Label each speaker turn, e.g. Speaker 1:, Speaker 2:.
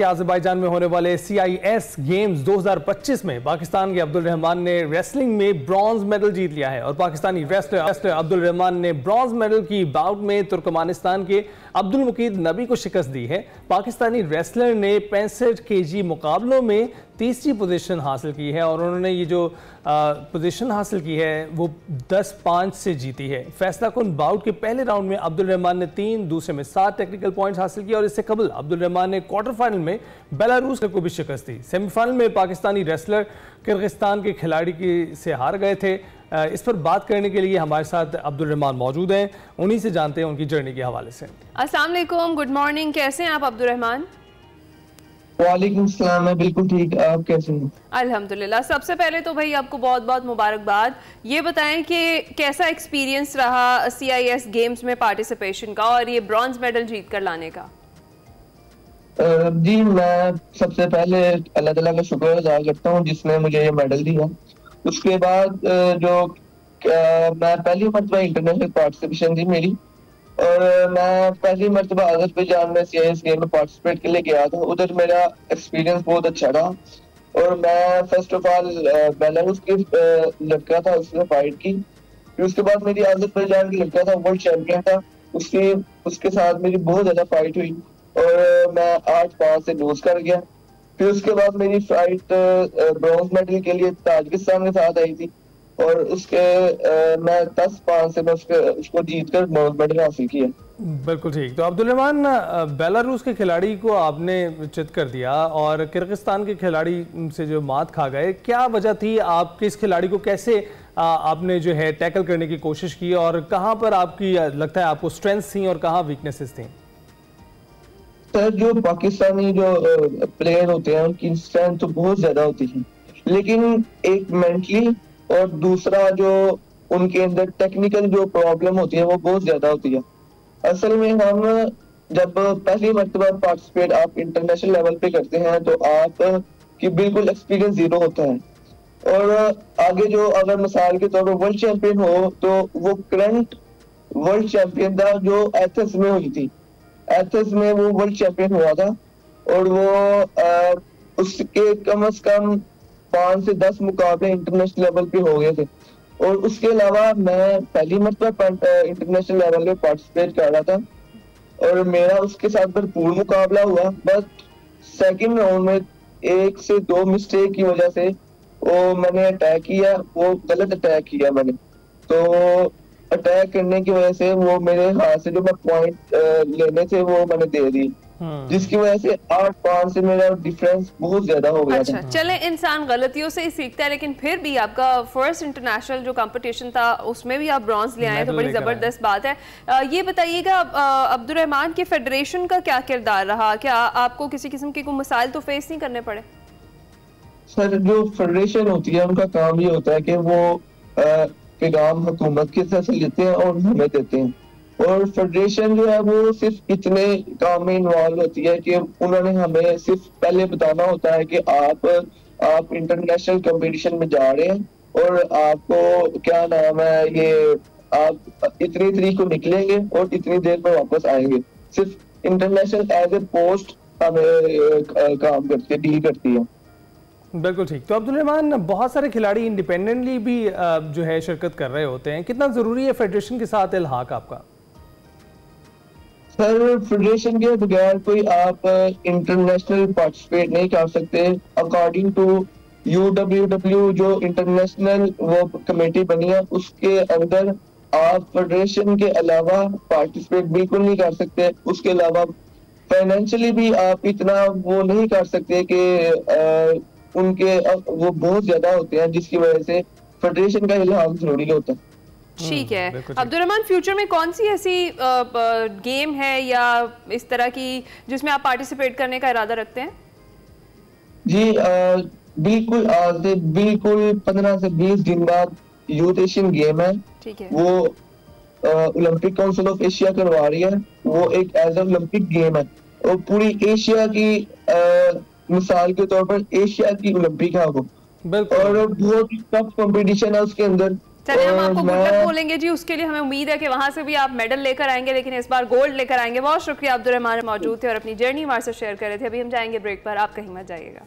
Speaker 1: Azerbaijan में होने वाले CIS गेम्स 2025 में पाकिस्तान के अब्दुल रहमान ने रेसलिंग में ब्रॉन्ज मेडल जीत लिया है और पाकिस्तानी रेसलर अब्दुल रहमान ने ब्रॉन्ज मेडल की बाउट में तुर्कमानिस्तान के अब्दुल मुकीद नबी को शिकस्त दी है। पाकिस्तानी रेसलर ने 65 kg मुकाबलों में तीसरी पोजीशन हासिल की है और उन्होंने ये जो पोजीशन हासिल की है वो 10-5 से जीती है। फैसला कुन बाउट के पहले राउंड में अब्दुल रहमान ने 3, दूसरे में 7 टेक्निकल पॉइंट्स हासिल किए और इससे कबल अब्दुल रहमान ने क्वार्टर फाइनल में बेलारूस को भी शिकस्त दी। सेमीफाइनल में पाकिस्तानी रेसलर किर्गिस्तान के खिलाड़ी से हार गए थे। इस पर बात करने के लिए हमारे साथ अब्दुल रहमान मौजूद हैं, उन्हीं से जानते हैं उनकी जर्नी के हवाले से।
Speaker 2: अस्सलाम वालेकुम, गुड मॉर्निंग, कैसे हैं आप अब्दुल रहमान?
Speaker 3: वालेकुम सलाम, मैं बिल्कुल ठीक, आप कैसे हैं?
Speaker 2: अल्हम्दुलिल्लाह। सबसे पहले तो भाई आपको बहुत बहुत मुबारकबाद। ये बताएं कि कैसा एक्सपीरियंस रहा CIS गेम्स में पार्टिसिपेशन का और ये ब्रॉन्ज मेडल जीत कर लाने का?
Speaker 3: जी, मैं सबसे पहले अल्लाह ताला का शुक्र अदा करता हूँ जिसने मुझे ये मेडल दिया। उसके बाद मैं पहली मरतबा इंटरनेशनल पार्टिसिपेशन थी मेरी और मैं पहली मरतबा अज़रबैजान में CIS गेम में पार्टिसिपेट के लिए गया था। उधर मेरा एक्सपीरियंस बहुत अच्छा रहा और मैं फर्स्ट ऑफ ऑल बेलारूस के लड़का था, उसने फाइट की। फिर उसके बाद मेरी अज़रबैजान की लड़का था, वर्ल्ड चैंपियन था, उसके साथ मेरी बहुत ज्यादा फाइट हुई और मैं 8-5 से लूज कर गया। फिर उसके बाद मेरी फाइट ब्रॉन्ज मेडल के लिए ताजिकिस्तान के साथ आई थी और मैं 10-5 से उसको जीतकर ब्रॉन्ज मेडल हासिल किया।
Speaker 1: बिल्कुल ठीक। तो अब्दुल रहमान, बेलारूस के खिलाड़ी को आपने चित कर दिया और किर्गिस्तान के खिलाड़ी से जो मात खा गए, क्या वजह थी? आप किस खिलाड़ी को कैसे आपने जो है टैकल करने की कोशिश की और कहाँ पर आपकी लगता है आपको स्ट्रेंथ्स थी और कहाँ वीकनेसेस थी?
Speaker 3: सर, जो पाकिस्तानी जो प्लेयर होते हैं उनकी स्ट्रेंथ तो बहुत ज्यादा होती है, लेकिन एक मेंटली और दूसरा जो उनके अंदर टेक्निकल जो प्रॉब्लम होती है वो बहुत ज्यादा होती है। असल में हम जब पहली मरतबा पार्टिसिपेट आप इंटरनेशनल लेवल पे करते हैं तो आप की बिल्कुल एक्सपीरियंस जीरो होता है और आगे जो अगर मिसाल के तौर पर वर्ल्ड चैंपियन हो तो वो करंट वर्ल्ड चैंपियन था जो एथेंस में हुई थी। एथेंस में वो वर्ल्ड चैंपियन हुआ था और वो उसके कम से कम 5 से 10 मुकाबले इंटरनेशनल लेवल पे हो गए थे और उसके अलावा मैं पहली मरतबा इंटरनेशनल लेवल पे पार्टिसिपेट कर रहा था और मेरा उसके साथ भरपूर मुकाबला हुआ। बस सेकंड राउंड में 1 से 2 मिस्टेक की वजह से वो मैंने अटैक किया, वो गलत अटैक किया मैंने, तो अटैक करने की वजह से वो मेरे हाथ से जो मैं पॉइंट लेने थे वो मैंने दे दी, जिसकी वजह से 8-5 से मेरा डिफरेंस बहुत ज्यादा हो गया।
Speaker 2: अच्छा, चले, इंसान गलतियों से ही सीखता है, लेकिन फिर भी आपका फर्स्ट इंटरनेशनल जो कंपटीशन था उसमें भी आप ब्रॉन्ज ले आए तो बड़ी जबरदस्त बात है। ये बताइएगा अब्दुल रहमान की फेडरेशन का क्या किरदार रहा? क्या आपको किसी किस्म के कोई मसाइल तो फेस नहीं करने पड़े?
Speaker 3: सर, जो फेडरेशन होती है उनका काम ये होता है कि वो पैगाम हुकूमत के तरफ से लेते हैं और हमें देते हैं और फेडरेशन जो है वो सिर्फ इतने काम में इन्वॉल्व होती है कि उन्होंने हमें सिर्फ पहले बताना होता है कि आप इंटरनेशनल कंपटीशन में जा रहे हैं और आपको क्या नाम है, ये आप इतनी तारीख को निकलेंगे और इतनी देर में वापस आएंगे। सिर्फ इंटरनेशनल एज ए पोस्ट हमें काम करती है, डील करती है।
Speaker 1: बिल्कुल ठीक। तो अब्दुल रहमान, बहुत सारे खिलाड़ी इंडिपेंडेंटली भी जो है शिरकत कर रहे होते हैं, कितना जरूरी है फेडरेशन के साथ इल्हाक आपका?
Speaker 3: सर, फेडरेशन के बगैर कोई आप इंटरनेशनल पार्टिसिपेट नहीं कर सकते। अकॉर्डिंग टू UWW जो इंटरनेशनल वो कमेटी बनी है उसके अंदर आप फेडरेशन के अलावा पार्टिसिपेट बिल्कुल नहीं कर सकते। उसके अलावा फाइनेंशियली भी आप इतना वो नहीं कर सकते कि उनके वो बहुत ज्यादा होते हैं, जिसकी वजह से फेडरेशन का इल्हाक जरूरी होता है।
Speaker 2: ठीक है अब्दुल रहमान, फ्यूचर में कौन सी ऐसी गेम है या इस तरह की जिसमें आप पार्टिसिपेट करने का इरादा रखते हैं?
Speaker 3: जी, बिल्कुल आज से बिल्कुल 15 से 20 दिन बाद यूथ एशियन गेम है।
Speaker 2: ठीक है,
Speaker 3: वो ओलंपिक काउंसिल ऑफ एशिया करवा रही है। वो एक एज ओलंपिक गेम है और पूरी एशिया की मिसाल के तौर पर एशिया की ओलंपिक है वो, और बहुत टफ कंपटीशन है उसके अंदर।
Speaker 2: चलिए हम आपको गुड लक बोलेंगे जी, उसके लिए हमें उम्मीद है कि वहां से भी आप मेडल लेकर आएंगे, लेकिन इस बार गोल्ड लेकर आएंगे। बहुत शुक्रिया, अब्दुल रहमान मौजूद थे और अपनी जर्नी हमारे साथ शेयर कर रहे थे। अभी हम जाएंगे ब्रेक पर, आप कहीं मत जाइएगा।